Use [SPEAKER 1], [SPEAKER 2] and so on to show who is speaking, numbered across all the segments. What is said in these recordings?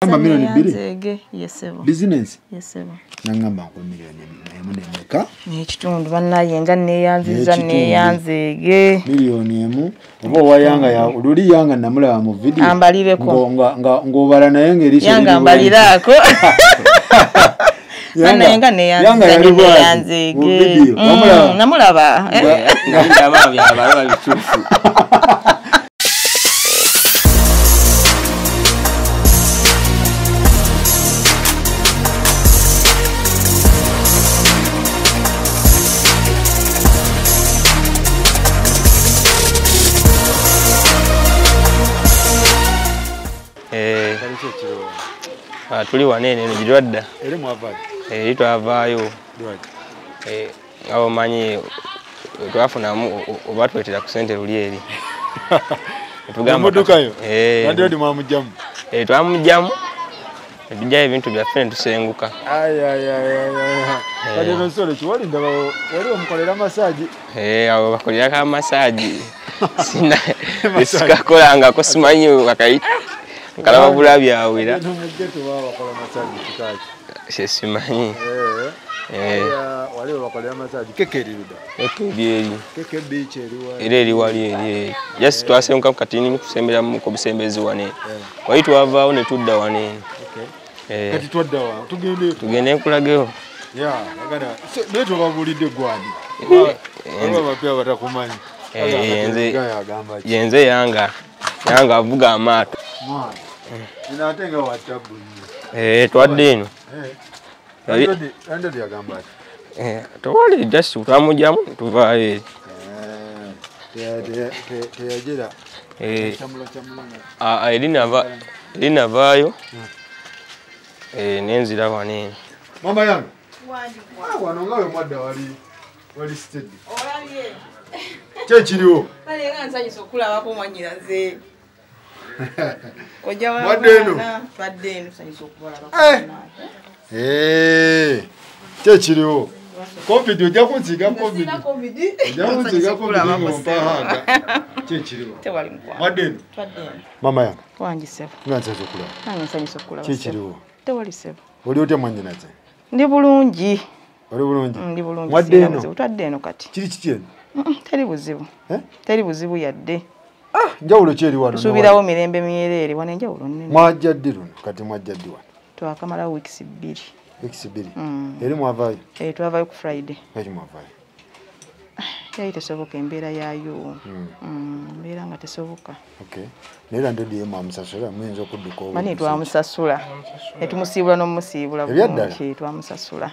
[SPEAKER 1] Ngamba milioni
[SPEAKER 2] 2 yesebo
[SPEAKER 1] business
[SPEAKER 2] yesebo
[SPEAKER 1] nangamba ko milioni 1
[SPEAKER 2] n'ekitundu bannayenga neyanziza neyanzege
[SPEAKER 1] milioni 1 oba wayanga ya ululi yanga namulaba mu video
[SPEAKER 2] ambalireko
[SPEAKER 1] ngobala naye ngeri
[SPEAKER 2] yanga ambalirako bannayenga neyanziza neyanzege namulaba
[SPEAKER 3] ndaba byabala bichufu tuli wanene njidwadda
[SPEAKER 1] eri mwavali
[SPEAKER 3] twavaayo abo manyi twafunamu oba twetera ku ssente luli eri
[SPEAKER 1] mudukayo radio di mwamujjamu
[SPEAKER 3] twamujjamu tujjayo ebintu byaffe ne tusenguka
[SPEAKER 1] kati nosole kiwali ndaba wali omukolera masaji
[SPEAKER 3] abo bakolerako amasaji sina esikakolangako simanyi wakayita kalaba bulabyawira
[SPEAKER 1] n'omugeto babakola masaji kikaaki
[SPEAKER 3] sesimanyi
[SPEAKER 1] wali bakolera masaji keke eriruda keke beach
[SPEAKER 3] eri wali just twasenguka katini kusembera mu kubisembezi wane wali twavaawo ne tudda wane
[SPEAKER 1] kati twadda wa
[SPEAKER 3] tugende kulageo
[SPEAKER 1] agada beto babulidde gwani bapya batakumanyi
[SPEAKER 3] yenze yanga avuga amaato
[SPEAKER 1] inatenga watabu
[SPEAKER 3] twadde eno
[SPEAKER 1] andi yagamba
[SPEAKER 3] tewali just twamujamu tuvaayo
[SPEAKER 1] teyagera
[SPEAKER 3] erinavaayo nenzira wanene
[SPEAKER 1] mama yange wano nga we mwadda wali steady kyekiriwo
[SPEAKER 2] nsanyusa okulabako mwanyiraze
[SPEAKER 1] kyekiriwo covid ojja kunsiga covid kyekiriwo mwadde eno mama yange nga nsanyusa okulaba kyekiriwo oli otya mwanyinaze
[SPEAKER 2] ndi bulungi
[SPEAKER 1] oli bulungi
[SPEAKER 2] ndi bulungi
[SPEAKER 1] mwadde eno
[SPEAKER 2] twadde eno kati
[SPEAKER 1] kiri kiki eno
[SPEAKER 2] teri buzibu yadde
[SPEAKER 1] njawulo kyeri wano
[SPEAKER 2] suubirawo mirembe myereere wano enjawulo nnene
[SPEAKER 1] mwajja ddi luno kati mwajja ddi wano
[SPEAKER 2] twakamalawo weeks 2
[SPEAKER 1] eri mwavaayo
[SPEAKER 2] twavaayo ku Friday
[SPEAKER 1] eri mwavaayo
[SPEAKER 2] yali tesoboka embeera yaayo mbeera nga tesoboka
[SPEAKER 1] naye era ndedi mwamusasula muyinza okudduka
[SPEAKER 2] mani twamusasula netumusiibula n'omumusiibula bulungi twamusasula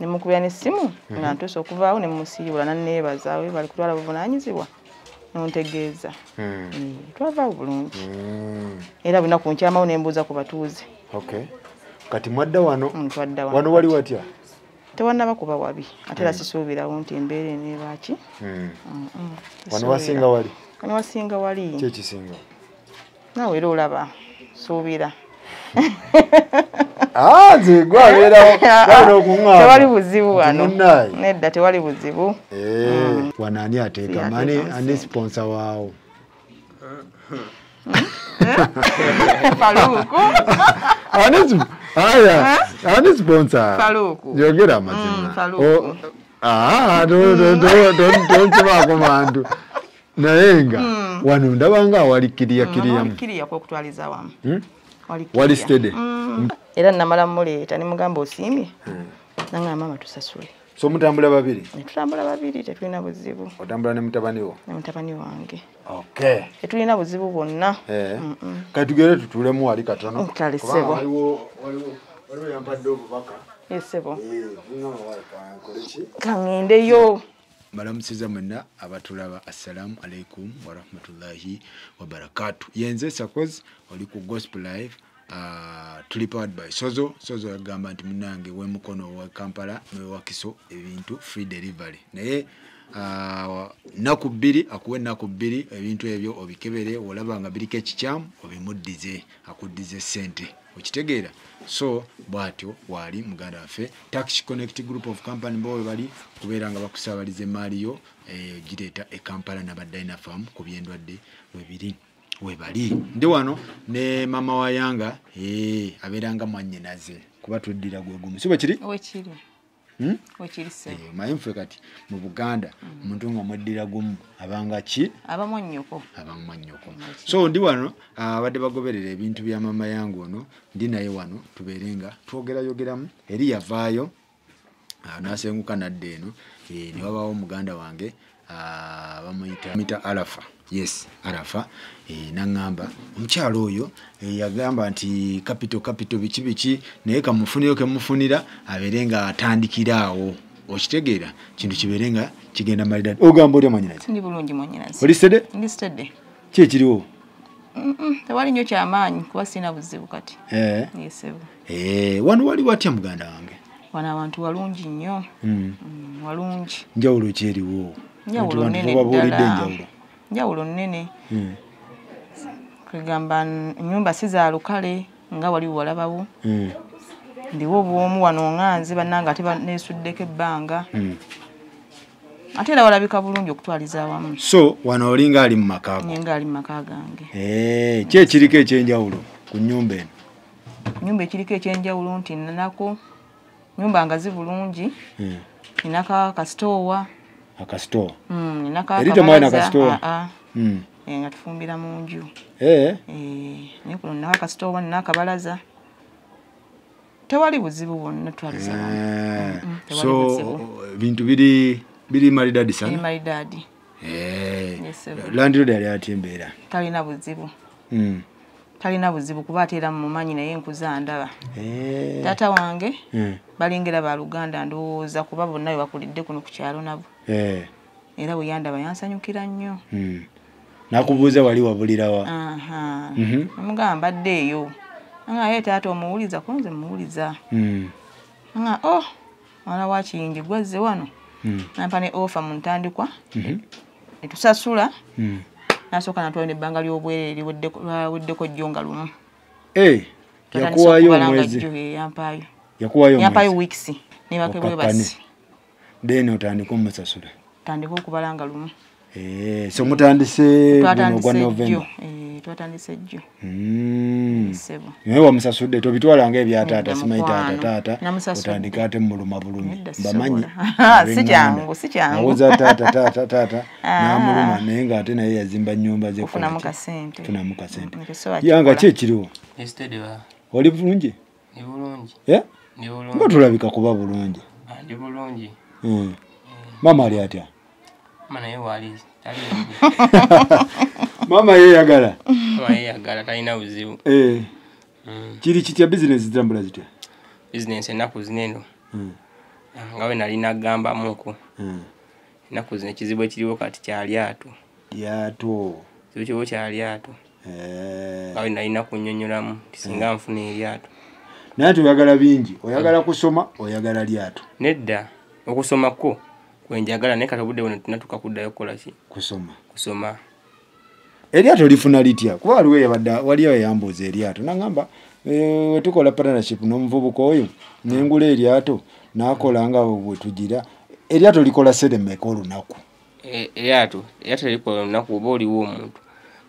[SPEAKER 2] nemukubira n'essimu nga ntuuse okuvaawo nemumusiibula nanneebaza we bali kutwala buvunaanyizibwa nontegeeza twavaawo bulungi era bulina ku nkyamawo nembuuza ku batuuze
[SPEAKER 1] kati mwadda wano wali watya
[SPEAKER 2] tewannaba kuba wabi ate era sisuubirawo nti embeera eneebaki
[SPEAKER 1] wano wasinga wali
[SPEAKER 2] wano wasinga wali
[SPEAKER 1] kyekisinga
[SPEAKER 2] naawe era olaba suubira
[SPEAKER 1] nze gwabeerawo okuŋŋaaba
[SPEAKER 2] tewali buzibu wano nedda tewali buzibu
[SPEAKER 1] wano ani ateeka ani sponsor waawo
[SPEAKER 2] Faluku
[SPEAKER 1] ani sponsor
[SPEAKER 2] Faluku
[SPEAKER 1] yogera amazima
[SPEAKER 2] Faluku
[SPEAKER 1] tonkibaako mantu naye nga wano ndabanga awali kiriya
[SPEAKER 2] kwokutwaliza wamu
[SPEAKER 1] wali steady
[SPEAKER 2] era namala muleeta nemugamba osiimye nanga mama tusasule
[SPEAKER 1] so mutambula babiri
[SPEAKER 2] netutambula babiri tetulina buzibu
[SPEAKER 1] otambula ne mutabani
[SPEAKER 2] wange
[SPEAKER 1] tetulina
[SPEAKER 2] buzibu bwonna
[SPEAKER 1] kati tugere tutulemu wali katono
[SPEAKER 2] kale sebo
[SPEAKER 1] waliwo yampadde obubaka
[SPEAKER 2] sebo kangendeyo
[SPEAKER 1] Malamusiza mwenna abatulaba assalamu alaikum wa rahmatullahi wa barakatuh. Yenze Sakoz oli ku Gospel Live tuli powered by Sozo yagamba nti munange we mukono wa Kampala ne wakiso ebintu free delivery. Naye akuwe naku bbiri ebintu ebyo obikebere olabanga biriko ekikyamu obimuddize akuddize sente okitegeera. So bwatyo wali muganda waffe Tax Connect Group of Company bowe bali kubeeranga bakusabalize maaliyo gireeta e Kampala n'aba Dynafarm ku byendwadde webiri. webali ndi wano ne mama wa Yanga aberanga mwannyinaze kuba tuddira gwe gumu sibo kiri
[SPEAKER 2] wekiri wekiri se
[SPEAKER 1] mayimfe kati mu Buganda omuntu nga mweddira gumu abanga ki
[SPEAKER 2] abamwannyoko
[SPEAKER 1] so ndi wano abadde bagoberera ebintu bya mama yangu ono ndi naye wano tuberenga twogeramu eri yavaayo nasenguka nadde eno ne wabaawo muganda wange bamuyita Arafa yes Arafa nangamba omukyalo oyo yagamba nti capital biki naye kamufuniro kemufunira aberenga atandikiraawo okitegeera kintu kiberenga kigenda malidadi ogamba oli amanyinazi
[SPEAKER 2] ndi bulungi mwanyinazi
[SPEAKER 1] oli stede
[SPEAKER 2] ndi stede
[SPEAKER 1] ki ekiriwo
[SPEAKER 2] tewali nnyo kyamaanyi kuba sina buzibu kati yesebo
[SPEAKER 1] wano wali watya muganda wange
[SPEAKER 2] wana abantu walungi nnyo walungi
[SPEAKER 1] njawulo ki eriwo
[SPEAKER 2] njawulo nnene kwegamba ennyumba si za lukale nga wali walabawo ndiwo bwomu wano nganze bannanga ate neesuddeko ebbanga ate era walabika bulungi okutwaliza awamu
[SPEAKER 1] so wano olinga ali mu maka
[SPEAKER 2] nga ali mu maka gange
[SPEAKER 1] ki ekiriko ekyenjawulo ku nnyumba eno
[SPEAKER 2] nnyumba ekiriko ekyenjawulo nti nanako nyumba ngazi bulungi ninaka kasitowa
[SPEAKER 1] akasitowa
[SPEAKER 2] ninaka
[SPEAKER 1] erita mwana kasitowa
[SPEAKER 2] nga tufumbira mu nju naye kuno ninaka kasitowa ninaka balaza tewali buzibu bwonna twaliza
[SPEAKER 1] so bintu biri malidadi sana
[SPEAKER 2] malidadi
[SPEAKER 1] landlord yali ati embeera
[SPEAKER 2] talina buzibu kuba atera mumanyi naye nkuza ndaba taata wange balengera ba Luganda ndowooza kuba bonna bakulidde kuno ku kyalo nabo era bwe yandaba yansanyukira nnyo
[SPEAKER 1] nakubuuza wali wabulirawa
[SPEAKER 2] omugamba mbadde eyo nga ye taata omuwuliza kunze muwuliza nga mwana wa Kiyingi gwazze wano nampa ne offer mu ntandikwa netusasula nasooka natwala ebbanga ly'obwerere weddeko jjo nga lumu
[SPEAKER 1] yakuwayo omwezi
[SPEAKER 2] yampayo weeks nebake bwe basi
[SPEAKER 1] then otandika omusasula
[SPEAKER 2] tandika okubala nga lumu
[SPEAKER 1] so mutandise gwa November
[SPEAKER 2] twatandise jjo sebo
[SPEAKER 1] naye wamusasudde tobitwala ng'ebyataata simanyi taata otandika ate muluma bulumi bamanyi
[SPEAKER 2] si kyangu
[SPEAKER 1] awuza taata n'amuluma naye ng'ate naye yazimba nnyumba ze
[SPEAKER 2] funamu kasente
[SPEAKER 1] Yanga ki ekiriwo oli bulungi nga tulabika kuba bulungi mama ali atya mama yeyagala
[SPEAKER 3] talina buzibu
[SPEAKER 1] kiri kitya bizinesi zitambula zitya
[SPEAKER 3] bizinesi ennaku zineno nga we nali nagambamuko ennaku zino ekizibu ekiriwo kati kyalyato kizibu kyalyato nga we nali nakunnyonnyolamu tisinga nfuna eryato
[SPEAKER 1] naye tuyagala bingi oyagala kusoma oyagala lyato
[SPEAKER 3] nedda okusoma ko kwenjagala naye kati obudde buno tunatuka kuddayo kukola ki kusoma
[SPEAKER 1] eryato lifuna litya kuba waliwo yambuuza eryato nagamba wetukola partnership n'omuvubuka oyo nengula eryato nakola nga bwe tugira eryato likola seremeka olunaku
[SPEAKER 3] eryato likola olunaku oba oliwo omuntu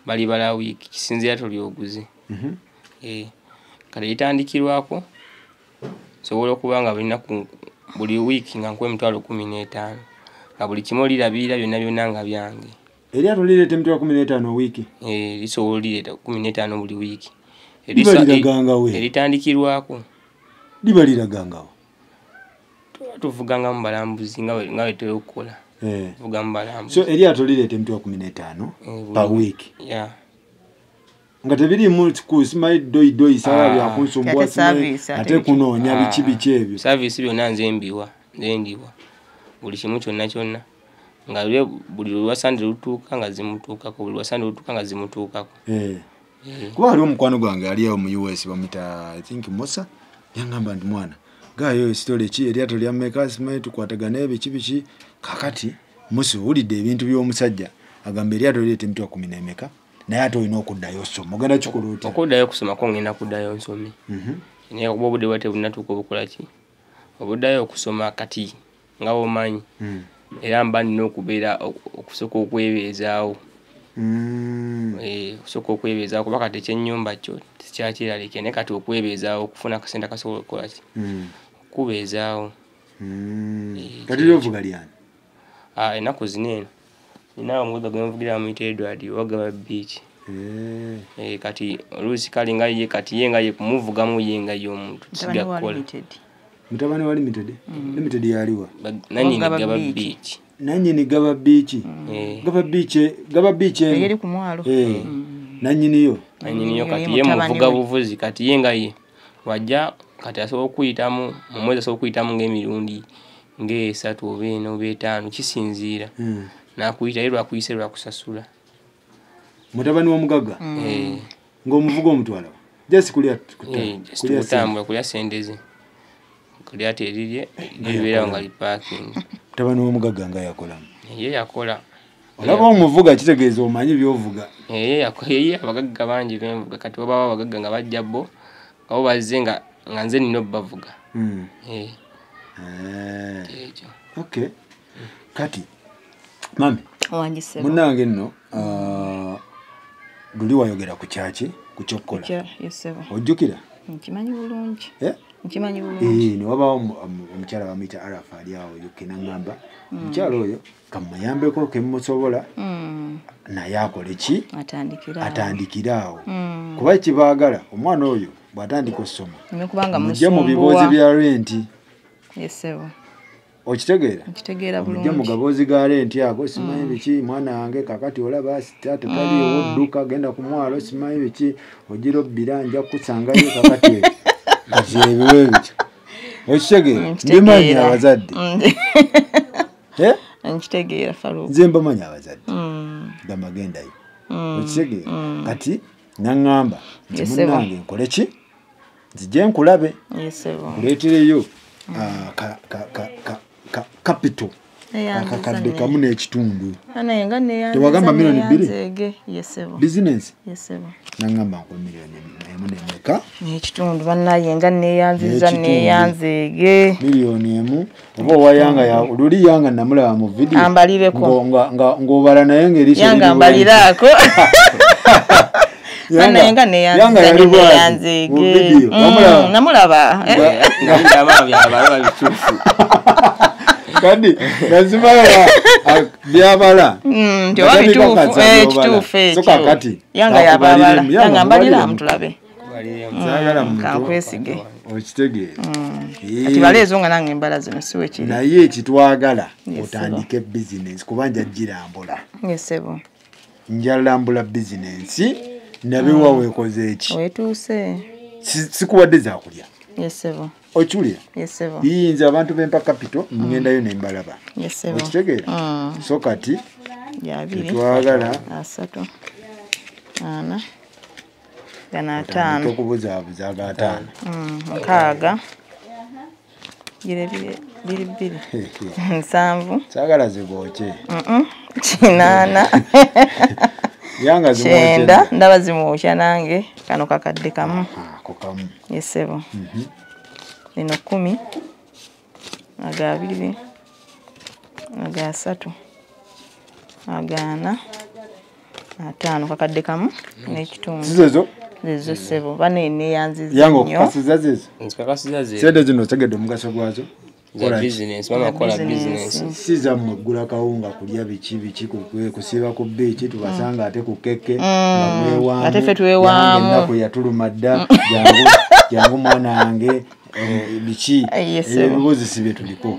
[SPEAKER 3] balibala wiiki kisinzira tolyoguze kale litandikirwako sobola okuba nga buli wiiki nga nkuwa $15,000 nga buli kimu olirabirira byonna nga byange
[SPEAKER 1] eryato lireeta $15,000 wiiki
[SPEAKER 3] lisobola olireeta $15,000 buli wiiki eritandikirwako
[SPEAKER 1] liba liragangawo
[SPEAKER 3] tuvuganga mu balambuzi nga we tera okukola tuvuga mu balambuzi
[SPEAKER 1] so eryato lireeta $15,000 per week nga tebirimu kusimayi doyi sawa byakunsumbwa ate kunoonya biki ebyo
[SPEAKER 3] saavisi byonna nze ndiwa buli kimu kyonna nga buli lwasande lutuuka nga zimutuukako buli lwasande lutuuka nga zimutuukako
[SPEAKER 1] kuba waliwo omukwano gwange aliawo mu US bamuyita I think Musa yangamba nti mwana gayo story ki eryato lya mmeka simayi tukwatagana ebiki kakati Musa owulidde ebintu by'omusajja agamba eryato lireeta $10,000 naye ate olina okuddayo osoma ogenda kikola otya
[SPEAKER 3] okuddayo okusoma ko ngenda kuddayo nsome naye oba obudde bwate bunatuuka obukola ki obuddayo okusoma kati nga bomanyi era mba nina okubeera okusooka okwebeezaawo Osoka okwebeezaawo kuba kati ekyennyumba kyo tekyakiralike naye kati okwebeezaawo okufuna akasente kasobola okukola ki okubeezaawo.
[SPEAKER 1] Kati lyovuga lyani?
[SPEAKER 3] Ennaku zino eno nina omugogo gwe nvugira muyita Edward Wagaba Beach. Kati oluusi kale nga ye kati ye nga ye kumuvugamu ye nga ye omuntu kisiga kukola.
[SPEAKER 1] Mutabani wa Limited? Limited yaliwa?
[SPEAKER 3] Nanyini Gaba Beach.
[SPEAKER 1] Nanyini Gaba Beach. Gaba Beach
[SPEAKER 2] eri ku mwalo.
[SPEAKER 1] Nanyini yo
[SPEAKER 3] kati ye muvuga buvuzi kati ye nga ye wajja kati asobola okuyitamu mu mwezi asobola okuyitamu ng'emirundi ng'esatu oba ena oba etaano kisinziira. Nakuyita ye lwakuyise lwakusasula.
[SPEAKER 1] Mutabani w'omugagga ng'omuvuga omutwala just kulya
[SPEAKER 3] kutambula kulya sendeze kulya terirye libeerawo nga li parking.
[SPEAKER 1] Mutabani w'omugagga nga yakolamu
[SPEAKER 3] ye yakola.
[SPEAKER 1] Olaba omuvuga kitegeeza omanyi by'ovuga.
[SPEAKER 3] Ye abagagga bangi benvuga kati oba abagagga nga bajja bo nga bo bazze nga nze nina obbavuga.
[SPEAKER 1] Okay. Kati mami
[SPEAKER 2] wanjisebo
[SPEAKER 1] munange nno luli wayogera ku kyaki ku kyokkola ojjukira?
[SPEAKER 2] Nkimanyi bulungi. Nkimanyi bulungi.
[SPEAKER 1] Ne wabaawo omukyala bamuyita Arafa ali awo yokena ngamba omukyala oyo kamuyambeko kemusobola naye akole ki atandikira awo kuba kibaagala omwana oyo bw'atandika okusoma mujje mu biboozi bya renti. Okitegeera bulungi mu gaboozi ga renti ago simanyi biki mwana wange kakati olaba taata taliyo odduka genda ku mwalo simanyi biki ogira obbira nja kusangayo kakati ebiwe biki okitegeera ndimanyi abazadde
[SPEAKER 2] nkitegeera Faruku
[SPEAKER 1] nze mbamanyi abazadde gamagendayo okitegeera kati naŋŋamba nti munnange nkole ki nzije nkulabe nkuleetereyo capital akakadde kamu n'ekitundu tewagamba milioni 2 business naŋŋamba nkwe milioni emu n'emmeka
[SPEAKER 2] n'ekitundu bannaye nga neeyanziza neeyanzeege
[SPEAKER 1] milioni emu oba owayanga luli yanga namulaba mu video
[SPEAKER 2] ambalireko
[SPEAKER 1] ng'obala naye ng'eriiso
[SPEAKER 2] yanga mbaliraako yanga neeyanziza neeyanzeege namulaba
[SPEAKER 1] kadi nazimala byabala
[SPEAKER 2] ntiwa bituufu ekituufu ekyo yanga yababala yanga mbalira mutulabe kankwesige
[SPEAKER 1] okitegeera
[SPEAKER 2] kati baleezo nga nange embala zino siwe kiri
[SPEAKER 1] naye ekitwagala otandike bizinesi kuba njagirambula njalambula bizinesi nabewa weekoze eki
[SPEAKER 2] wetuuse
[SPEAKER 1] sikuwadde zakulya okiwulira yinza abantu bempa capital ngendayo nembalaba okitegeera so kati tetwagala
[SPEAKER 2] 3 4 5 5
[SPEAKER 1] okubuzaabuza agataano
[SPEAKER 2] 6 biri 7
[SPEAKER 1] saagala zibooke
[SPEAKER 2] 8
[SPEAKER 1] yanga
[SPEAKER 2] zimwenda ndaba zimwokya nange kano kakadde kamu yesebo lino 10 aga 2 aga 3 aga 4 5 kakadde kamu n'ekitundu zezo sebo bane neeyanziza nnyo
[SPEAKER 1] sente zino otegedde omugaso gwazo
[SPEAKER 3] business mama kola business
[SPEAKER 1] siza mugula kawunga kulya biki kusiba ku beach tubasanga ate ku keke
[SPEAKER 2] ate fe twewamu
[SPEAKER 1] nako yatulumadda jangu mwana wange biki ebibuzi sibe tuliko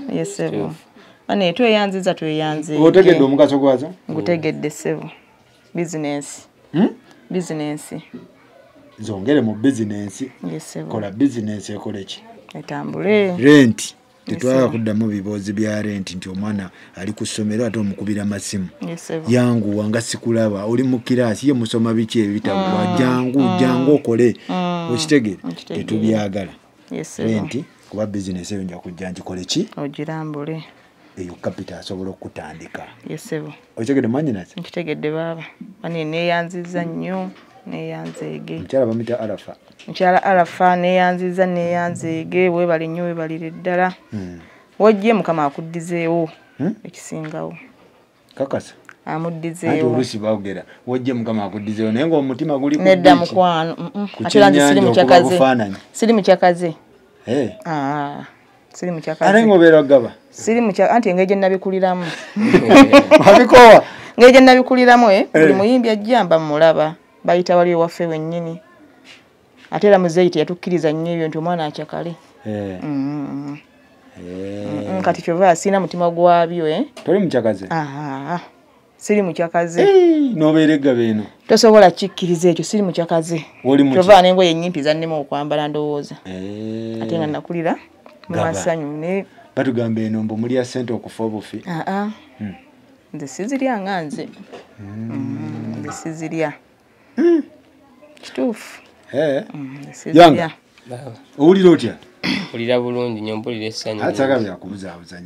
[SPEAKER 2] bane tweyanziza tweyanze
[SPEAKER 1] otegedde omugaso gwazo
[SPEAKER 2] ngutegedde sebo business business
[SPEAKER 1] zongere mu business kola business ekole ki
[SPEAKER 2] etambule
[SPEAKER 1] rent tetwala kuddamu biboozi bya rent nti omwana ali ku ssomero ate omukubira masimu yangu wanga sikulaba oli mu kiraasi ye musoma biki ebitabo jangu okole okitegere tetubyagala rent kuba business eyo nja kujja nkikole ki
[SPEAKER 2] ogirambule
[SPEAKER 1] eyo capital asobola okutandika
[SPEAKER 2] okitegedde
[SPEAKER 1] manyinazi
[SPEAKER 2] nkitegedde baaba bane neeyanziza nnyo neeyanzeege
[SPEAKER 1] mukyala bamita
[SPEAKER 2] Arafa neeyanziza neeyanzeege weebale nnyo weebalire ddala wojje mukama akuddizeewo ekisingawo amuddizeewo
[SPEAKER 1] olusi baogera wojje mukama akuddizeewo naye ng'omutima guli ku
[SPEAKER 2] nedda mukwano ate lanzi siri mukyakaze siri mukyakaze
[SPEAKER 1] ate ng'obeera gaba
[SPEAKER 2] siri mukyakaze anti engeri gye nabikuliramu
[SPEAKER 1] wabikoowa
[SPEAKER 2] engeri gye nabikuliramu buli muyimbi ajjamba mulaba bayita wali ewaffe wennyini ate era muzeeyiti yatukkiriza nnyo ebyo nti omwana akyakale kati kyova asiina mutima gwabyo
[SPEAKER 1] toli mukyakaze
[SPEAKER 2] siri mukyakaze
[SPEAKER 1] n'obeera eggaba eno
[SPEAKER 2] tosobola kikkiriza ekyo siri mukyakaze kyova n'engoye ennyimpi zannema okwambala ndowooza ate nga nakulira mumasanyu
[SPEAKER 1] batugamba eno mbu mulya ssente okufa obufi
[SPEAKER 2] nze sizirya nga nze nze sizirya kituufu
[SPEAKER 1] yanga owulira otya
[SPEAKER 3] mpulira bulungi nnyo mpulira essanyu
[SPEAKER 1] ataka byakubuzaabuza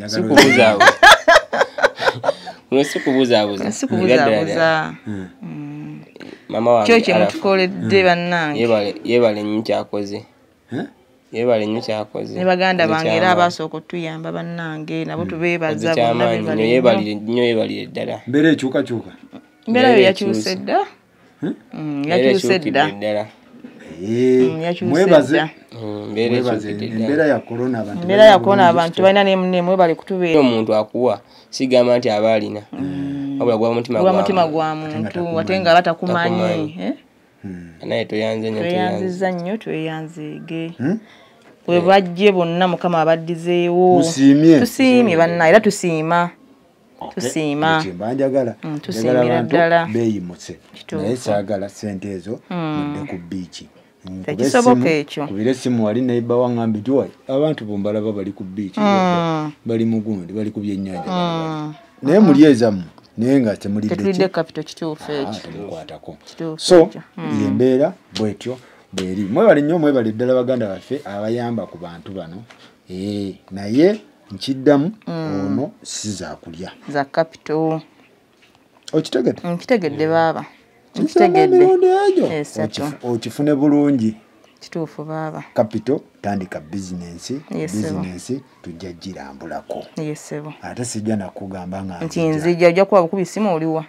[SPEAKER 3] sikubuzaabuza mama wange
[SPEAKER 2] kyo kyemutukoledde bannange
[SPEAKER 3] yeebale nnyo kyakoze yeebale nnyo kyakoze
[SPEAKER 2] ne baganda bange era abasooka otuyamba bannange nabo tubeebaza
[SPEAKER 3] yeebalire ddala
[SPEAKER 1] mbeera ekyukakyuka
[SPEAKER 2] mbeera yo yakyuse dda yakyuse dda
[SPEAKER 1] mwebaze
[SPEAKER 3] embeera
[SPEAKER 1] ya korona
[SPEAKER 2] abantu balina nemwebale kutubeera
[SPEAKER 3] omuntu akuwa sigamba nti aba alina wabula gwa mutima
[SPEAKER 2] gwa muntu ate nga batakumanyi
[SPEAKER 3] naye
[SPEAKER 2] tweyanziza nnyo tweyanzeege bwe bajje bonna mukama abaddizeewo tusiimye banna era tusiima tusiimira ddala
[SPEAKER 1] beeyimutse naye saagala ssente ezo mudde ku biiki
[SPEAKER 2] tekisoboka ekyo
[SPEAKER 1] kubira essimu wali neiba waŋŋambi nti wai abantu bombalaba bali ku biiki bali mugundi bali ku byennyanja naye muli ezammwe naye nga
[SPEAKER 2] tetulidde kapito kituufu ekyo
[SPEAKER 1] temukwatako so yembeera bwetyo bweri mwebale nnyo mwebale ddala baganda baffe abayamba ku bantu bano naye nkiddamu ono si zakulya
[SPEAKER 2] za kapito
[SPEAKER 1] okitegedde
[SPEAKER 2] nkitegedde baaba
[SPEAKER 1] okifune bulungi
[SPEAKER 2] kituufu baaba
[SPEAKER 1] kapito tandika bizinensi tujja girambulako ate sijja nakugamba nga
[SPEAKER 2] nti nzija ojja kuba bukubisimu oliwa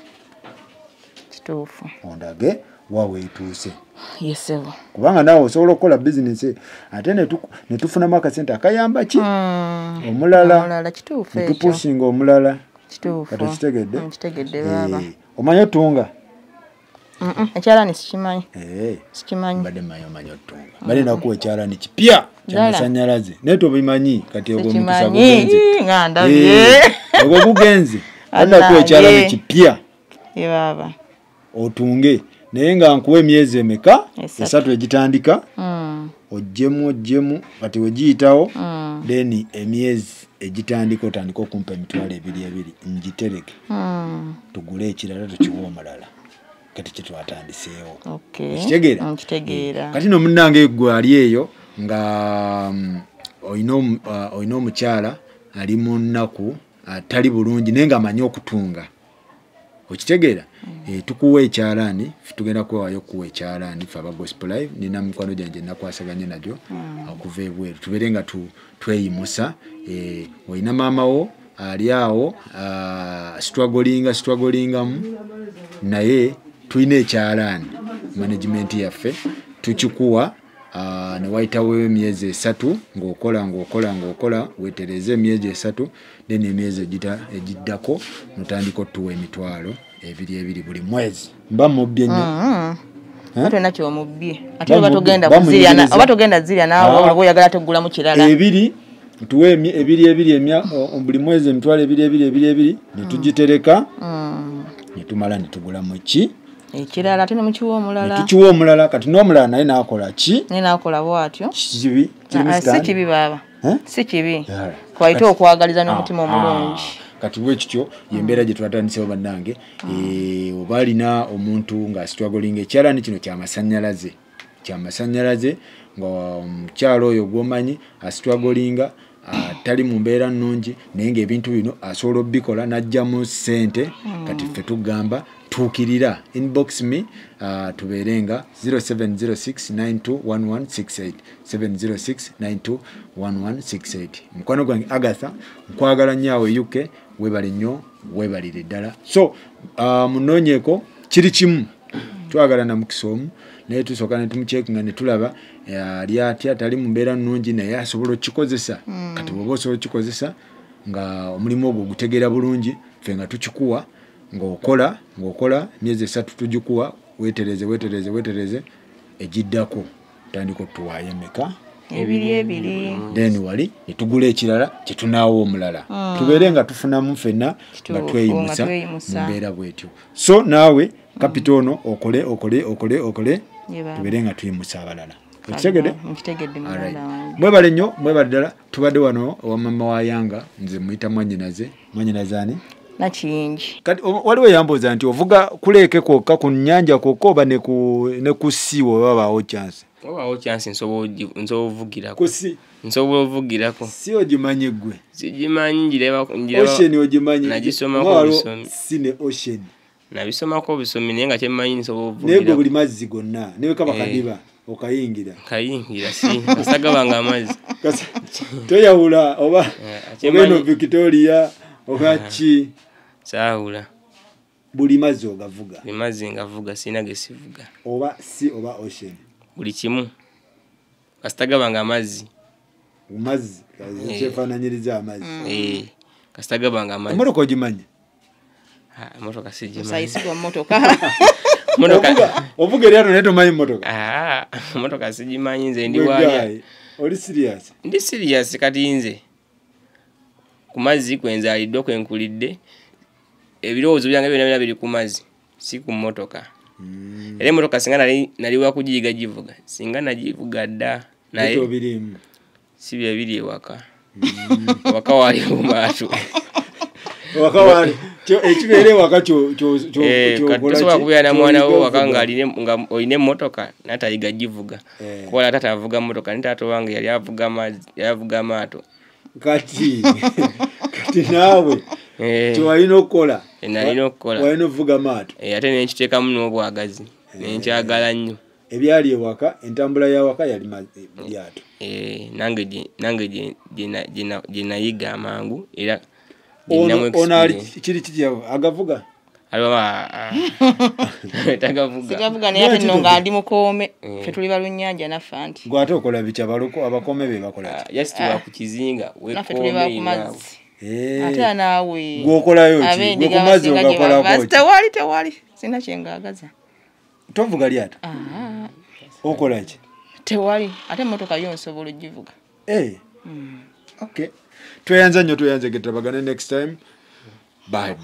[SPEAKER 2] kituufu
[SPEAKER 1] ondage waweetuuse
[SPEAKER 2] kubanga
[SPEAKER 1] naawe osobola okukola bizinensi ate netufunamu akasente akayamba ki omulala netupusinga omulala
[SPEAKER 2] katukitegedde baaba
[SPEAKER 1] omanyi otunga
[SPEAKER 2] ekyalaani sikimanyi
[SPEAKER 1] badde manyi omanyi otunga badde nakuwa ekyalaani kipya kyamasanyalaze naye tobimanyi kati ogwo omukisa gugenze ogwo gugenze badde nakuwa ekyalaani kipya otunge naye nga nkuwa emyezi emeka 3 egitandika ojjemu kati wegiyitawo then emyezi egitandika otandika okumpa emitwalo 2 ngitereke tugule ekirala tukiwa omulala kati kyetwatandiseewo
[SPEAKER 2] nkitegeera
[SPEAKER 1] kati no munnange gwe ali eyo nga olina omukyala ali mu nnaku tali bulungi naye nga amanyi okutunga okitegeera tukuwa ekyalaani tugenda kwewaayo okuwa ekyalaani fe aba Gospel Live nina mikwano gyange nakwasaganye nagyo okuva ebweru tubeere nga tweyimusa olina maama wo ali awo strugglingamu naye tulina ekyalaani management yaffe tukikuwa ne wayitawo emyezi 3 ng'okola wetereze emyezi 3 then emyezi egiddako notandika otuwa emitwalo 2 buli mwezi mba mubbye nnyo
[SPEAKER 2] ate nakyo omubbye ate oba togenda zirya naawe oba oyagala tegulamu kirala
[SPEAKER 1] 2 tuwe 2 buli mwezi emitwalo 2 netugitereka netumala netugulamu ki
[SPEAKER 2] ekirala ate nemukiwa omulala
[SPEAKER 1] tukiwa omulala kati n'omulala naye nakola ki
[SPEAKER 2] naye nakola bwatyo
[SPEAKER 1] kibi
[SPEAKER 2] si kibi baaba si kibi kwayita okwagaliza n'omutima omulungi
[SPEAKER 1] kati bwekityo yembeera gye twatandisewo bannange oba alina omuntu nga struggling ekyalaani kino kyamasannyalaze nga omukyalo oyo gwomanyi astrugglinga tali mu mbeera nnungi naye ng'ebintu bino asobola obikola n'ajjamu ssente kati ffe tugamba tuukirira inbox me tubeere nga 0706921168 706921168 mukwano gwange Agatha nkwagala nnyo awo UK webale nnyo webalire ddala so munonyeko kiri kimu twagala na mukisomu naye tusooka ne tumucekinga ne tulaba ali atya tali mu mbeera nnungi naye asobola okukikozesa kati bw'oba osobola okukikozesa nga omulimu ogwo gutegeera bulungi ffe nga tukikuwa ng'okola myezi 3 tugikuwa weetereze egiddako tandika otuwaayo emeka
[SPEAKER 2] ebiri
[SPEAKER 1] then wali netugula ekirala kyetunaawo omulala tubeere nga tufunamu ffenna nga tweyimusa mu mbeera bwetyo so naawe kapita ono okole tubeere nga tuyimusa abalala okitegedde mwebale nnyo mwebale ddala tubadde wano owa mama wa Yanga nze muyita mwanyinaze ani
[SPEAKER 2] nakiyingi
[SPEAKER 1] kati waliwo yambuuza nti ovuga kuleeke kwokka ku nnyanja kwokka oba ne ku siiwo babaawo chance
[SPEAKER 3] wabaawo chance nsobola ovugirako
[SPEAKER 1] si ogimanyi gwe
[SPEAKER 3] sigimanyi njireba
[SPEAKER 1] ocean ogimanyi
[SPEAKER 3] nagisomako obusomi
[SPEAKER 1] si ne ocean
[SPEAKER 3] nabisomako obusomi naye nga kyemmanyi nsobola
[SPEAKER 1] ovugirako naye gwe buli mazzi gonna newe kaba kadiba okayingira
[SPEAKER 3] si asagabanga amazzi
[SPEAKER 1] toyawula oba eno Victoria oba ki
[SPEAKER 3] saawula
[SPEAKER 1] buli mazzi ogavuga
[SPEAKER 3] buli mazzi ngavuga sina gesivuga
[SPEAKER 1] oba si oba ocean
[SPEAKER 3] buli kimu kasitagabanga amazzi
[SPEAKER 1] kyefaananyiriza amazzi
[SPEAKER 3] kasitagabanga amazzi
[SPEAKER 1] emotoka ogimanyi
[SPEAKER 3] emotoka
[SPEAKER 2] sigimanyi
[SPEAKER 1] ovuga eryato naye tomanyi motoka
[SPEAKER 3] motoka sigimanyi nze ndi waalya
[SPEAKER 1] oli serious
[SPEAKER 3] ndi serious kati nze ku mazzi kwenzaliddwa kwenkulidde ebirowoozo byange byonna biri ku mazzi si ku motoka era emotoka singa naliwa kugiyiga givuga singa nagivuga dda naye si bye biri ewaka waka wali mu maato
[SPEAKER 1] waka wali ekibeere waka
[SPEAKER 3] tosobola kubeera na mwana wo waka nga olina emmotoka natayiga givuga kuba taata avuga motoka ni taata wange yali avuga maato
[SPEAKER 1] kati naawe tiwalina okukola
[SPEAKER 3] nalina okukola
[SPEAKER 1] walina okuvuga maato
[SPEAKER 3] ate nenkiteekamu n'obwagazi nenkyagala nnyo
[SPEAKER 1] ebyali ewaka entambula y'awaka yali lyato
[SPEAKER 3] nange gye nayiga amangu era
[SPEAKER 1] ono ali kiri kityawo agavuga
[SPEAKER 2] sigavuga naye ate nno nga ndi mukoome ffe tuli balunnyanja naffe anti
[SPEAKER 1] gwe ate okola biki abakoome be bakola
[SPEAKER 3] yasitibwa ku kizinga
[SPEAKER 2] naffe tuli bakumazzi ate naawe
[SPEAKER 1] gwokolayo ki gwe ku mazzi ogakolako
[SPEAKER 2] tewali sina kyengaagaza
[SPEAKER 1] tovuga lyato okola ki
[SPEAKER 2] tewali ate emmotoka yo nsobola ogivuga
[SPEAKER 1] okay tweyanza nnyo tweyanze getabagane next time bye